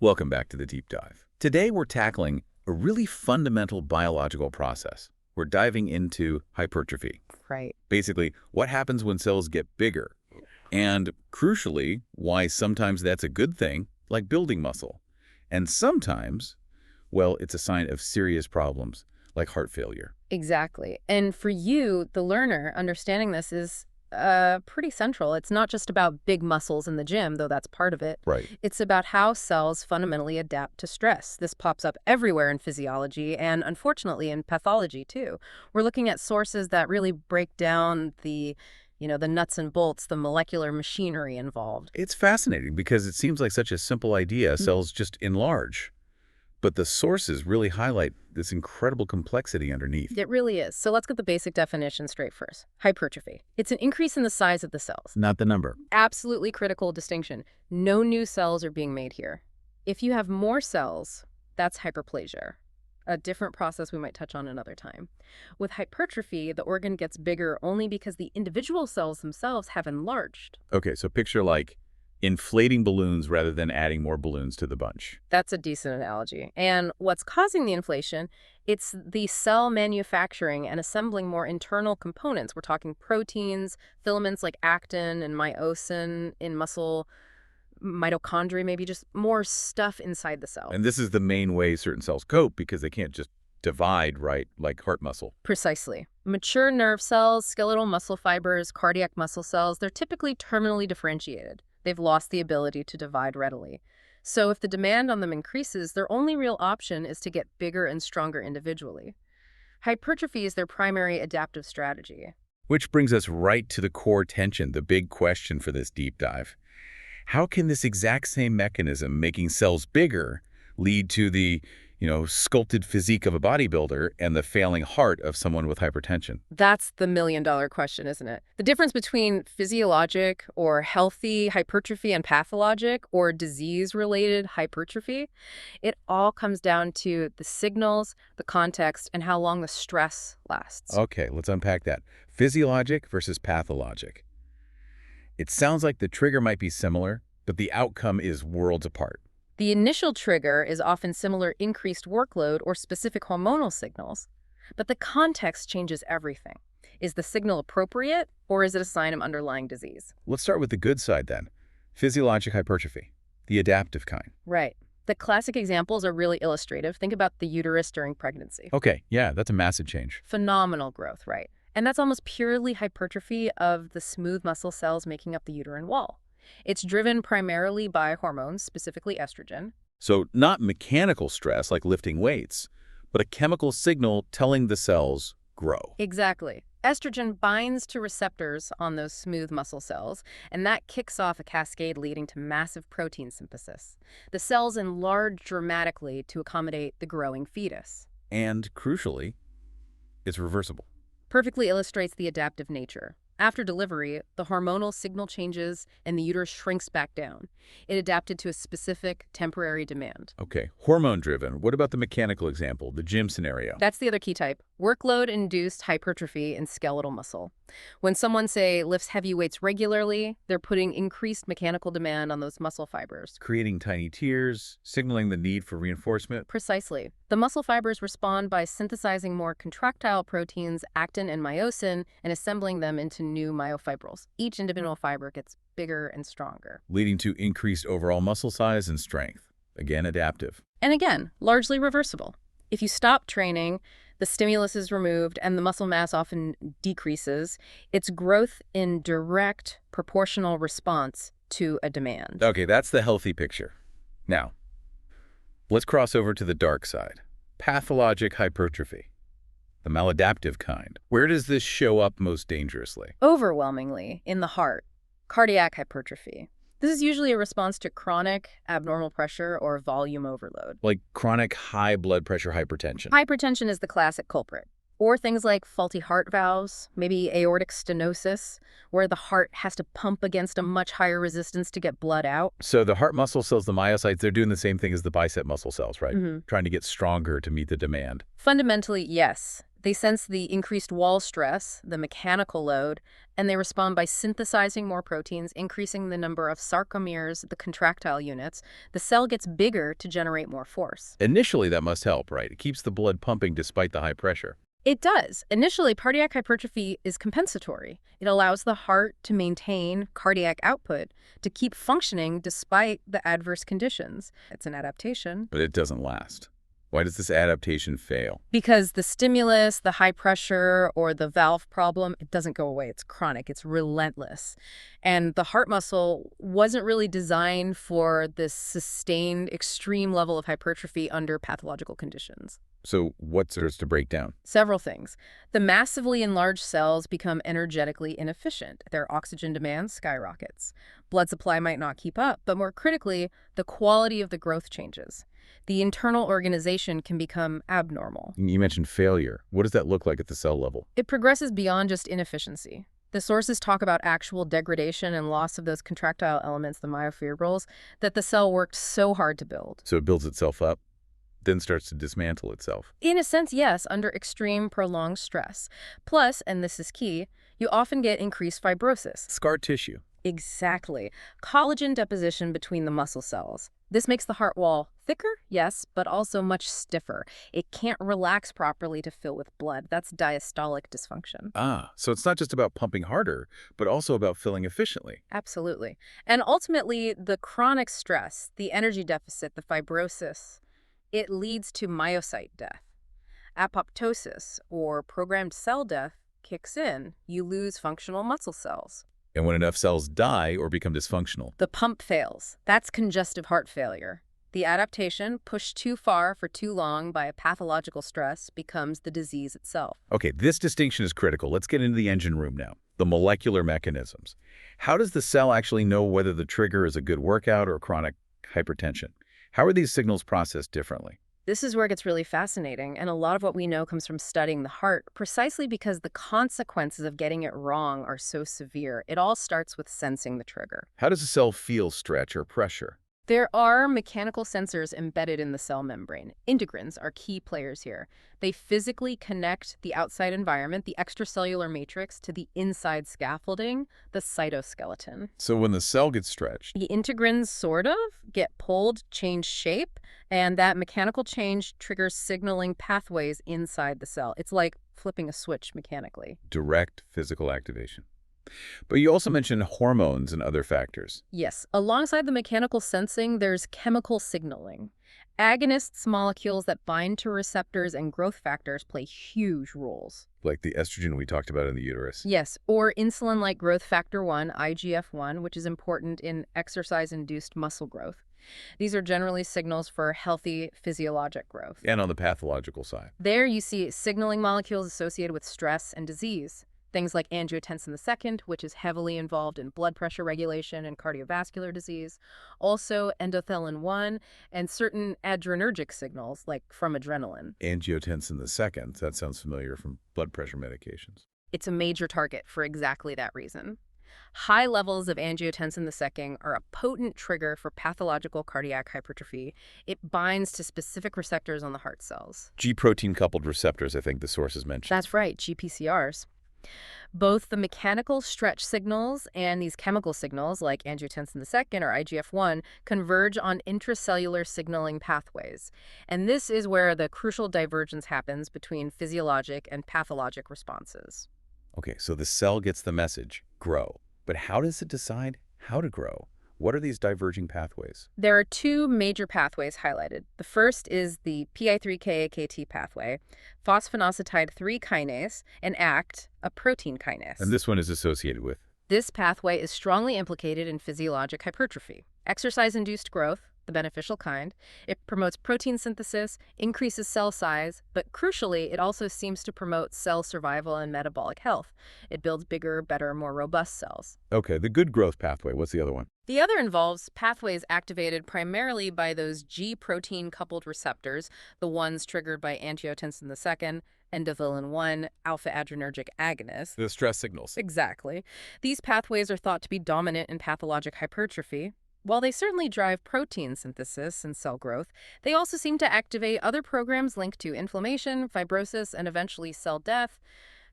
Welcome back to the Deep Dive. Today we're tackling a really fundamental biological process. We're diving into hypertrophy. Right. Basically, what happens when cells get bigger. And crucially, why sometimes that's a good thing, like building muscle. And sometimes, well, it's a sign of serious problems, like heart failure. Exactly. And for you, the learner, understanding this is pretty central. It's not just about big muscles in the gym, though that's part of it. Right. It's about how cells fundamentally adapt to stress. This pops up everywhere in physiology and, unfortunately, in pathology, too. We're looking at sources that really break down the nuts and bolts, the molecular machinery involved. It's fascinating because it seems like such a simple idea, cells just enlarge. But the sources really highlight this incredible complexity underneath. It really is. So let's get the basic definition straight first. Hypertrophy. It's an increase in the size of the cells. Not the number. Absolutely critical distinction. No new cells are being made here. If you have more cells, that's hyperplasia, a different process we might touch on another time. With hypertrophy, the organ gets bigger only because the individual cells themselves have enlarged. Okay, so picture like inflating balloons rather than adding more balloons to the bunch. That's a decent analogy. And what's causing the inflation? It's the cell manufacturing and assembling more internal components. We're talking proteins, filaments like actin and myosin in muscle, mitochondria, maybe just more stuff inside the cell. And this is the main way certain cells cope because they can't just divide, right, like heart muscle. Precisely. Mature nerve cells, skeletal muscle fibers, cardiac muscle cells, they're typically terminally differentiated. They've lost the ability to divide readily. So if the demand on them increases, their only real option is to get bigger and stronger individually. Hypertrophy is their primary adaptive strategy. Which brings us right to the core tension, the big question for this deep dive. How can this exact same mechanism, making cells bigger, lead to the, sculpted physique of a bodybuilder and the failing heart of someone with hypertension? That's the million-dollar question, isn't it? The difference between physiologic or healthy hypertrophy and pathologic or disease-related hypertrophy, it all comes down to the signals, the context, and how long the stress lasts. Okay, let's unpack that. Physiologic versus pathologic. It sounds like the trigger might be similar, but the outcome is worlds apart. The initial trigger is often similar increased workload or specific hormonal signals, but the context changes everything. Is the signal appropriate, or is it a sign of underlying disease? Let's start with the good side then. Physiologic hypertrophy, the adaptive kind. Right. The classic examples are really illustrative. Think about the uterus during pregnancy. Okay, yeah, that's a massive change. Phenomenal growth, right? And that's almost purely hypertrophy of the smooth muscle cells making up the uterine wall. It's driven primarily by hormones, specifically estrogen. So not mechanical stress like lifting weights, but a chemical signal telling the cells grow. Exactly. Estrogen binds to receptors on those smooth muscle cells, and that kicks off a cascade leading to massive protein synthesis. The cells enlarge dramatically to accommodate the growing fetus. And crucially, it's reversible. Perfectly illustrates the adaptive nature. After delivery, the hormonal signal changes and the uterus shrinks back down. It adapted to a specific temporary demand. Okay, hormone-driven. What about the mechanical example, the gym scenario? That's the other key type, workload-induced hypertrophy in skeletal muscle. When someone, say, lifts heavy weights regularly, they're putting increased mechanical demand on those muscle fibers. Creating tiny tears, signaling the need for reinforcement. Precisely. The muscle fibers respond by synthesizing more contractile proteins, actin and myosin, and assembling them into new myofibrils. Each individual fiber gets bigger and stronger, Leading to increased overall muscle size and strength. Again, adaptive. and again, largely reversible. If you stop training, the stimulus is removed and the muscle mass often decreases. It's growth in direct proportional response to a demand. Okay, that's the healthy picture. Now, let's cross over to the dark side. Pathologic hypertrophy. The maladaptive kind. Where does this show up most dangerously? Overwhelmingly in the heart. Cardiac hypertrophy. This is usually a response to chronic abnormal pressure or volume overload. Like chronic high blood pressure hypertension. Hypertension is the classic culprit. Or things like faulty heart valves, maybe aortic stenosis, where the heart has to pump against a much higher resistance to get blood out. So the heart muscle cells, the myocytes, they're doing the same thing as the bicep muscle cells, right? Trying to get stronger to meet the demand. Fundamentally, yes. They sense the increased wall stress, the mechanical load, and they respond by synthesizing more proteins, increasing the number of sarcomeres, the contractile units. The cell gets bigger to generate more force. Initially, that must help, right? It keeps the blood pumping despite the high pressure. It does. Initially, cardiac hypertrophy is compensatory. It allows the heart to maintain cardiac output, to keep functioning despite the adverse conditions. It's an adaptation. But it doesn't last. Why does this adaptation fail? Because the stimulus, the high pressure, or the valve problem, it doesn't go away. It's chronic. It's relentless. And the heart muscle wasn't really designed for this sustained extreme level of hypertrophy under pathological conditions. So what starts to break down? Several things. The massively enlarged cells become energetically inefficient. Their oxygen demand skyrockets. Blood supply might not keep up, but more critically, the quality of the growth changes. The internal organization can become abnormal. You mentioned failure. What does that look like at the cell level? It progresses beyond just inefficiency. The sources talk about actual degradation and loss of those contractile elements, the myofibrils, that the cell worked so hard to build. So it builds itself up, then starts to dismantle itself. In a sense, yes, under extreme prolonged stress. Plus, and this is key, you often get increased fibrosis. Scar tissue. Exactly. Collagen deposition between the muscle cells. This makes the heart wall thicker, yes, but also much stiffer. It can't relax properly to fill with blood. That's diastolic dysfunction. Ah, so it's not just about pumping harder, but also about filling efficiently. Absolutely. And ultimately, the chronic stress, the energy deficit, the fibrosis, it leads to myocyte death. Apoptosis, or programmed cell death, kicks in. You lose functional muscle cells. And when enough cells die or become dysfunctional, The pump fails. That's congestive heart failure. The adaptation, pushed too far for too long by a pathological stress, becomes the disease itself. okay, this distinction is critical. Let's get into the engine room now. The molecular mechanisms. How does the cell actually know whether the trigger is a good workout or chronic hypertension? How are these signals processed differently? This is where it gets really fascinating, and a lot of what we know comes from studying the heart, precisely because the consequences of getting it wrong are so severe. It all starts with sensing the trigger. How does a cell feel stretch or pressure? There are mechanical sensors embedded in the cell membrane. Integrins are key players here. They physically connect the outside environment, the extracellular matrix, to the inside scaffolding, the cytoskeleton. So when the cell gets stretched, The integrins sort of get pulled, change shape, and that mechanical change triggers signaling pathways inside the cell. It's like flipping a switch mechanically. direct physical activation. But you also mentioned hormones and other factors. Yes, alongside the mechanical sensing, there's chemical signaling. Agonists, molecules that bind to receptors and growth factors, play huge roles. Like the estrogen we talked about in the uterus. Yes, or insulin-like growth factor 1, IGF-1, which is important in exercise-induced muscle growth. These are generally signals for healthy physiologic growth. And on the pathological side. There you see signaling molecules associated with stress and disease. Things like angiotensin II, which is heavily involved in blood pressure regulation and cardiovascular disease. Also endothelin-1 and certain adrenergic signals, like from adrenaline. Angiotensin II, that sounds familiar from blood pressure medications. It's a major target for exactly that reason. High levels of angiotensin II are a potent trigger for pathological cardiac hypertrophy. It binds to specific receptors on the heart cells. G-protein-coupled receptors, I think the sources mentioned. That's right, GPCRs. Both the mechanical stretch signals and these chemical signals, like angiotensin II or IGF-1, converge on intracellular signaling pathways. And this is where the crucial divergence happens between physiologic and pathologic responses. Okay, so the cell gets the message, grow. But how does it decide how to grow? What are these diverging pathways? There are two major pathways highlighted. The first is the PI3K-AKT pathway, phosphonocetide 3 kinase, and ACT, a protein kinase. And this one is associated with? This pathway is strongly implicated in physiologic hypertrophy. Exercise-induced growth, the beneficial kind. It promotes protein synthesis, increases cell size, but crucially, it also seems to promote cell survival and metabolic health. It builds bigger, better, more robust cells. Okay, the good growth pathway, what's the other one? The other involves pathways activated primarily by those G-protein-coupled receptors, the ones triggered by angiotensin II, endothelin-1, alpha-adrenergic agonists. The stress signals. Exactly. These pathways are thought to be dominant in pathologic hypertrophy. While they certainly drive protein synthesis and cell growth, they also seem to activate other programs linked to inflammation, fibrosis, and eventually cell death.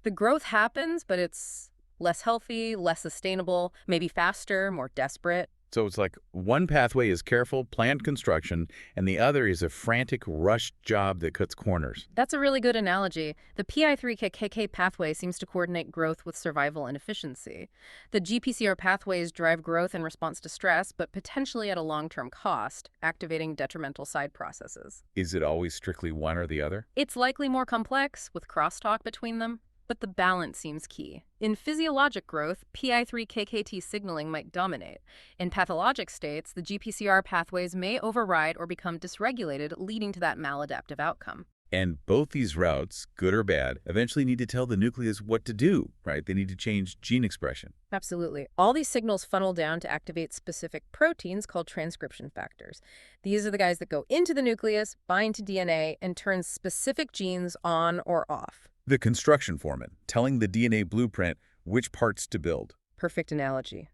The growth happens, but it's less healthy, less sustainable, maybe faster, more desperate. So it's like one pathway is careful, planned construction, and the other is a frantic, rushed job that cuts corners. That's a really good analogy. The PI3KK pathway seems to coordinate growth with survival and efficiency. The GPCR pathways drive growth in response to stress, but potentially at a long-term cost, activating detrimental side processes. Is it always strictly one or the other? It's likely more complex, with crosstalk between them, but the balance seems key. In physiologic growth, PI3KKT signaling might dominate. In pathologic states, the GPCR pathways may override or become dysregulated, leading to that maladaptive outcome. And both these routes, good or bad, eventually need to tell the nucleus what to do, right? They need to change gene expression. Absolutely. All these signals funnel down to activate specific proteins called transcription factors. These are the guys that go into the nucleus, bind to DNA, and turn specific genes on or off. The construction foreman, telling the DNA blueprint which parts to build. Perfect analogy.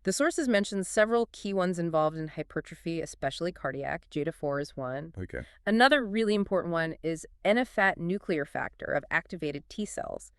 The sources mention several key ones involved in hypertrophy, especially cardiac. Jada4 is one. Okay. Another really important one is NFAT nuclear factor of activated T cells.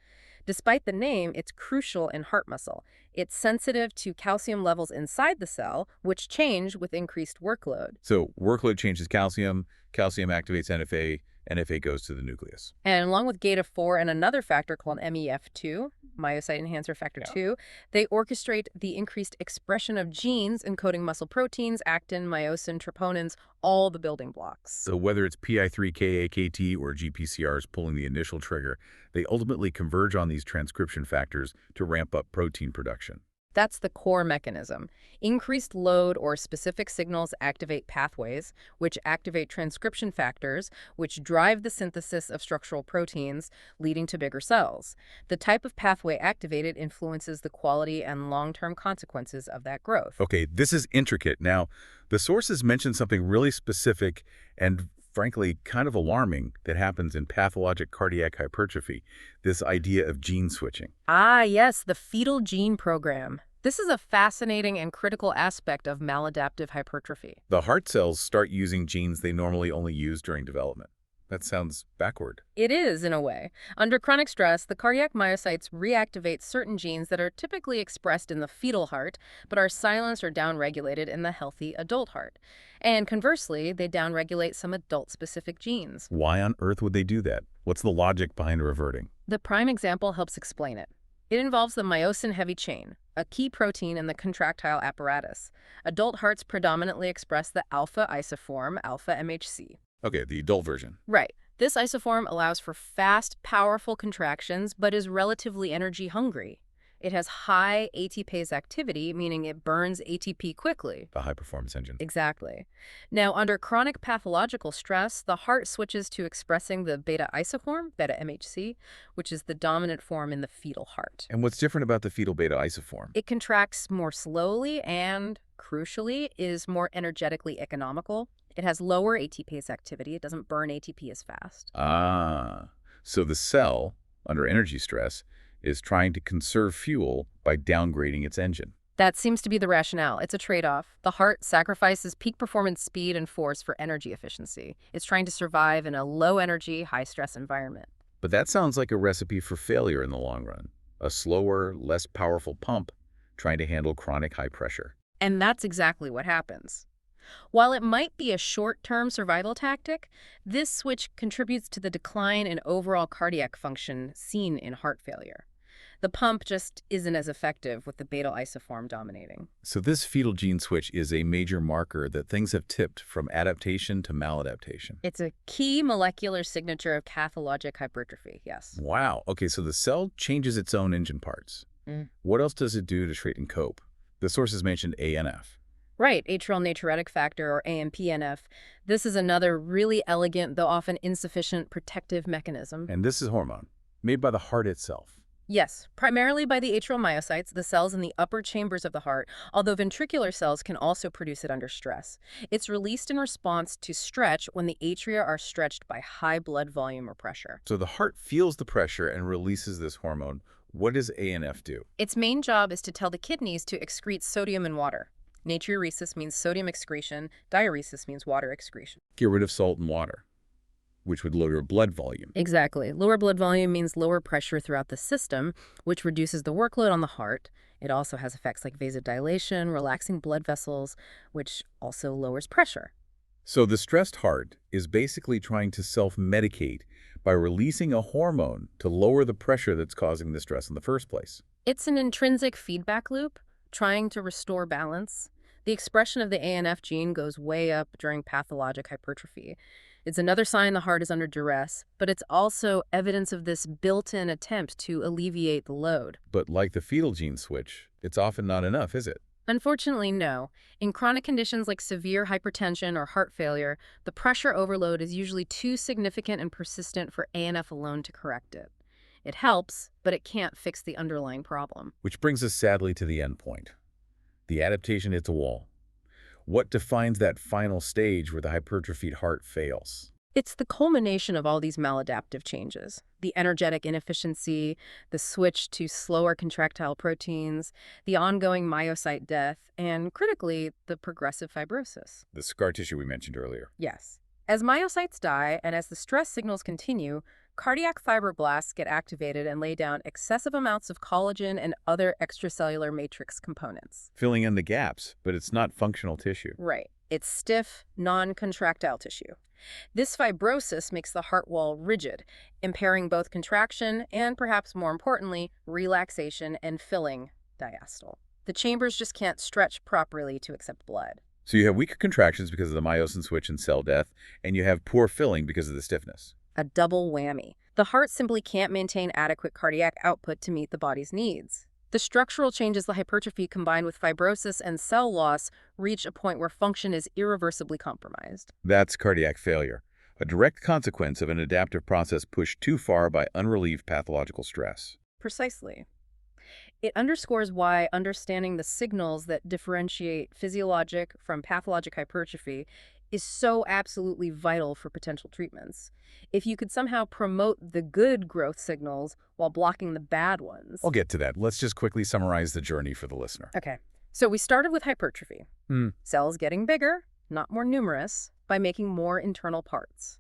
Despite the name, it's crucial in heart muscle. It's sensitive to calcium levels inside the cell, which change with increased workload. So workload changes calcium, calcium activates NFA, NFA goes to the nucleus. And along with GATA4 and another factor called MEF2, myocyte enhancer factor 2, they orchestrate the increased expression of genes encoding muscle proteins, actin, myosin, troponins, all the building blocks. So whether it's PI3KAKT or GPCRs pulling the initial trigger, they ultimately converge on these transcription factors to ramp up protein production. That's the core mechanism. Increased load or specific signals activate pathways, which activate transcription factors, which drive the synthesis of structural proteins, leading to bigger cells. The type of pathway activated influences the quality and long-term consequences of that growth. Okay, this is intricate. Now, the sources mention something really specific and frankly kind of alarming that happens in pathologic cardiac hypertrophy, this idea of gene switching. Ah, yes, the fetal gene program. This is a fascinating and critical aspect of maladaptive hypertrophy. The heart cells start using genes they normally only use during development. That sounds backward. It is, in a way. Under chronic stress, the cardiac myocytes reactivate certain genes that are typically expressed in the fetal heart, but are silenced or downregulated in the healthy adult heart. And conversely, they downregulate some adult-specific genes. Why on earth would they do that? What's the logic behind reverting? The prime example helps explain it. It involves the myosin heavy chain, a key protein in the contractile apparatus. Adult hearts predominantly express the alpha isoform, alpha MHC. Okay, the adult version. Right. This isoform allows for fast, powerful contractions, but is relatively energy hungry. It has high ATPase activity, meaning it burns ATP quickly. The high-performance engine. Exactly. Now, under chronic pathological stress, the heart switches to expressing the beta isoform, beta MHC, which is the dominant form in the fetal heart. And what's different about the fetal beta isoform? It contracts more slowly and, crucially, is more energetically economical. It has lower ATPase activity. It doesn't burn ATP as fast. Ah, so the cell, under energy stress, is trying to conserve fuel by downgrading its engine. That seems to be the rationale. It's a trade-off. The heart sacrifices peak performance speed and force for energy efficiency. It's trying to survive in a low-energy, high-stress environment. But that sounds like a recipe for failure in the long run. A slower, less powerful pump trying to handle chronic high pressure. And that's exactly what happens. While it might be a short-term survival tactic, this switch contributes to the decline in overall cardiac function seen in heart failure. The pump just isn't as effective with the beta isoform dominating. So this fetal gene switch is a major marker that things have tipped from adaptation to maladaptation. It's a key molecular signature of pathologic hypertrophy, yes. Wow. Okay, so the cell changes its own engine parts. What else does it do to trait and cope? The sources mentioned ANF. Right, atrial natriuretic factor, or AMPNF. This is another really elegant, though often insufficient, protective mechanism. And this is hormone, made by the heart itself. Yes, primarily by the atrial myocytes, the cells in the upper chambers of the heart, although ventricular cells can also produce it under stress. It's released in response to stretch when the atria are stretched by high blood volume or pressure. So the heart feels the pressure and releases this hormone. What does ANF do? Its main job is to tell the kidneys to excrete sodium and water. Natriuresis means sodium excretion, diuresis means water excretion. Get rid of salt and water, which would lower blood volume. Exactly. Lower blood volume means lower pressure throughout the system, which reduces the workload on the heart. It also has effects like vasodilation, relaxing blood vessels, which also lowers pressure. So the stressed heart is basically trying to self-medicate by releasing a hormone to lower the pressure that's causing the stress in the first place. It's an intrinsic feedback loop, trying to restore balance. The expression of the ANF gene goes way up during pathologic hypertrophy. It's another sign the heart is under duress, but it's also evidence of this built-in attempt to alleviate the load. But like the fetal gene switch, it's often not enough, is it? Unfortunately, no. In chronic conditions like severe hypertension or heart failure, the pressure overload is usually too significant and persistent for ANF alone to correct it. It helps, but it can't fix the underlying problem. Which brings us sadly to the end point. The adaptation hits a wall. What defines that final stage where the hypertrophied heart fails? It's the culmination of all these maladaptive changes. The energetic inefficiency, the switch to slower contractile proteins, the ongoing myocyte death, and critically, the progressive fibrosis. The scar tissue we mentioned earlier. Yes. As myocytes die and as the stress signals continue, cardiac fibroblasts get activated and lay down excessive amounts of collagen and other extracellular matrix components. Filling in the gaps, but it's not functional tissue. Right. It's stiff, non-contractile tissue. This fibrosis makes the heart wall rigid, impairing both contraction and, perhaps more importantly, relaxation and filling diastole. The chambers just can't stretch properly to accept blood. So you have weaker contractions because of the myosin switch and cell death, and you have poor filling because of the stiffness. A double whammy. The heart simply can't maintain adequate cardiac output to meet the body's needs. The structural changes, the hypertrophy combined with fibrosis and cell loss, reach a point where function is irreversibly compromised. That's cardiac failure, a direct consequence of an adaptive process pushed too far by unrelieved pathological stress. Precisely. It underscores why understanding the signals that differentiate physiologic from pathologic hypertrophy is so absolutely vital for potential treatments. If you could somehow promote the good growth signals while blocking the bad ones. I'll get to that. Let's just quickly summarize the journey for the listener. Okay, so we started with hypertrophy. Cells getting bigger, not more numerous, by making more internal parts.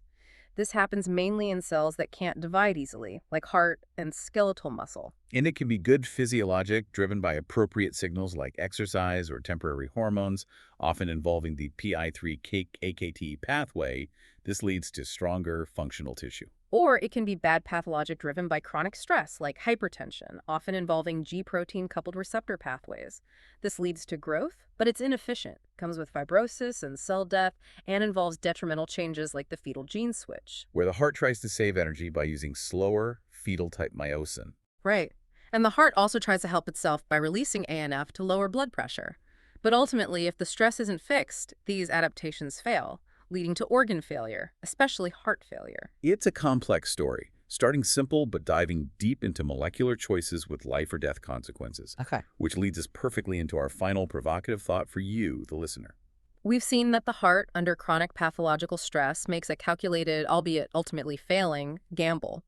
This happens mainly in cells that can't divide easily, like heart and skeletal muscle. And it can be good physiologic, driven by appropriate signals like exercise or temporary hormones, often involving the PI3-AKT pathway. This leads to stronger functional tissue. Or it can be bad pathologic driven by chronic stress, like hypertension, often involving G-protein-coupled receptor pathways. This leads to growth, but it's inefficient, comes with fibrosis and cell death, and involves detrimental changes like the fetal gene switch. Where the heart tries to save energy by using slower, fetal-type myosin. Right. And the heart also tries to help itself by releasing ANF to lower blood pressure. But ultimately, if the stress isn't fixed, these adaptations fail, leading to organ failure, especially heart failure. It's a complex story, starting simple but diving deep into molecular choices with life or death consequences. Okay. Which leads us perfectly into our final provocative thought for you, the listener. We've seen that the heart, under chronic pathological stress, makes a calculated, albeit ultimately failing, gamble.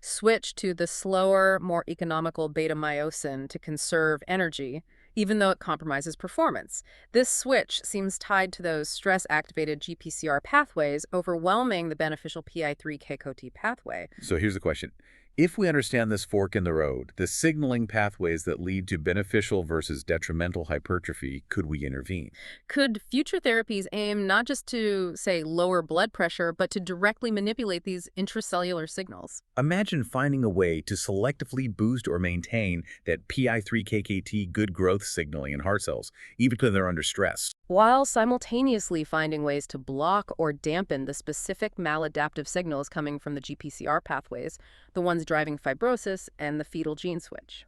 Switch to the slower, more economical beta-myosin to conserve energy, even though it compromises performance. This switch seems tied to those stress-activated GPCR pathways, overwhelming the beneficial PI3-KCOT pathway. So here's the question. If we understand this fork in the road, the signaling pathways that lead to beneficial versus detrimental hypertrophy, could we intervene? Could future therapies aim not just to, say, lower blood pressure, but to directly manipulate these intracellular signals? Imagine finding a way to selectively boost or maintain that PI3-KCT good growth signaling in heart cells, even when they're under stress. While simultaneously finding ways to block or dampen the specific maladaptive signals coming from the GPCR pathways, the ones driving fibrosis and the fetal gene switch.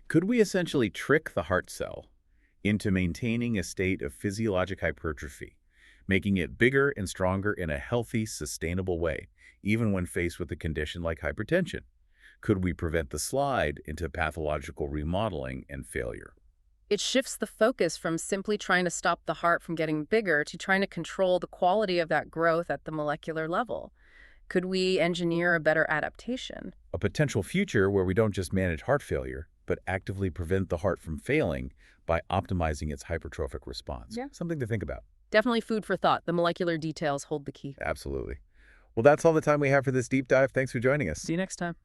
Could we essentially trick the heart cell into maintaining a state of physiologic hypertrophy, making it bigger and stronger in a healthy, sustainable way, even when faced with a condition like hypertension? Could we prevent the slide into pathological remodeling and failure? It shifts the focus from simply trying to stop the heart from getting bigger to trying to control the quality of that growth at the molecular level. Could we engineer a better adaptation? A potential future where we don't just manage heart failure, but actively prevent the heart from failing by optimizing its hypertrophic response. Yeah. Something to think about. Definitely food for thought. The molecular details hold the key. Absolutely. Well, that's all the time we have for this deep dive. Thanks for joining us. See you next time.